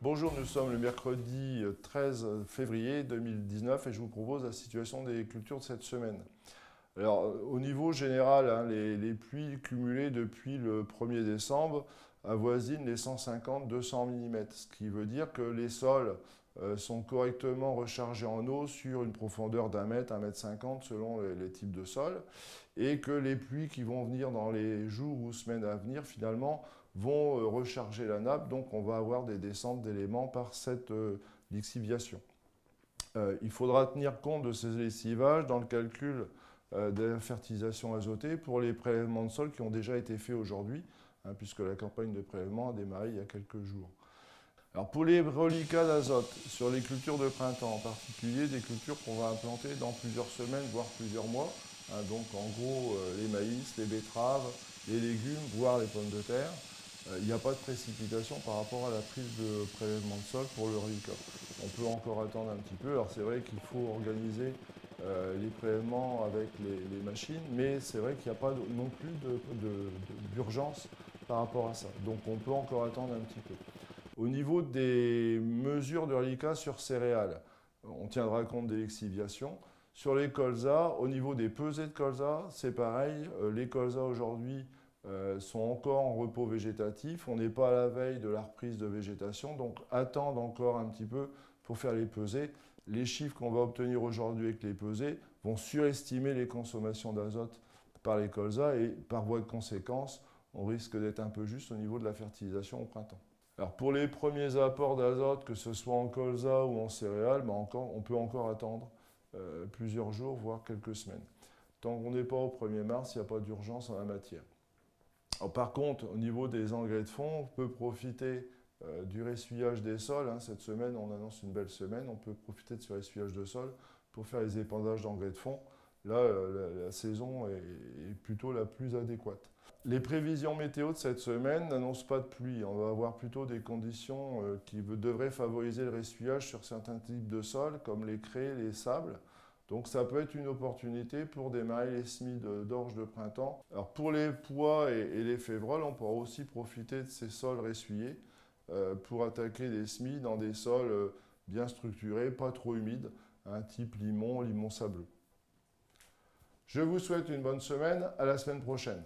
Bonjour, nous sommes le mercredi 13 février 2019 et je vous propose la situation des cultures de cette semaine. Alors, au niveau général, les pluies cumulées depuis le 1er décembre avoisinent les 150-200 mm, ce qui veut dire que les sols sont correctement rechargés en eau sur une profondeur d'1 mètre, 1 mètre 50 selon les types de sols, et que les pluies qui vont venir dans les jours ou semaines à venir, finalement, vont recharger la nappe, donc on va avoir des descentes d'éléments par cette lixiviation. Il faudra tenir compte de ces lessivages dans le calcul de la fertilisation azotée pour les prélèvements de sol qui ont déjà été faits aujourd'hui, puisque la campagne de prélèvement a démarré il y a quelques jours. Alors pour les reliquats d'azote, sur les cultures de printemps en particulier, des cultures qu'on va implanter dans plusieurs semaines, voire plusieurs mois, donc en gros les maïs, les betteraves, les légumes, voire les pommes de terre, il n'y a pas de précipitation par rapport à la prise de prélèvement de sol pour le reliquat. On peut encore attendre un petit peu. Alors c'est vrai qu'il faut organiser les prélèvements avec les machines, mais c'est vrai qu'il n'y a pas non plus d'urgence par rapport à ça. Donc on peut encore attendre un petit peu. Au niveau des mesures de reliquat sur céréales, on tiendra compte des lixiviations. Sur les colzas, au niveau des pesées de colza, c'est pareil. Les colzas aujourd'hui sont encore en repos végétatif. On n'est pas à la veille de la reprise de végétation, donc attendre encore un petit peu pour faire les pesées. Les chiffres qu'on va obtenir aujourd'hui avec les pesées vont surestimer les consommations d'azote par les colzas et par voie de conséquence, on risque d'être un peu juste au niveau de la fertilisation au printemps. Alors pour les premiers apports d'azote, que ce soit en colza ou en céréales, on peut encore attendre plusieurs jours, voire quelques semaines. Tant qu'on n'est pas au 1er mars, il n'y a pas d'urgence en la matière. Alors, par contre, au niveau des engrais de fond, on peut profiter du ressuyage des sols. Cette semaine, on annonce une belle semaine. On peut profiter de ce ressuyage de sol pour faire les épandages d'engrais de fond. Là, la saison est plutôt la plus adéquate. Les prévisions météo de cette semaine n'annoncent pas de pluie. On va avoir plutôt des conditions qui devraient favoriser le ressuyage sur certains types de sols, comme les craies, les sables. Donc ça peut être une opportunité pour démarrer les semis d'orge de printemps. Alors pour les pois et les févroles, on pourra aussi profiter de ces sols ressuyés pour attaquer les semis dans des sols bien structurés, pas trop humides, type limon, limon sableux. Je vous souhaite une bonne semaine, à la semaine prochaine.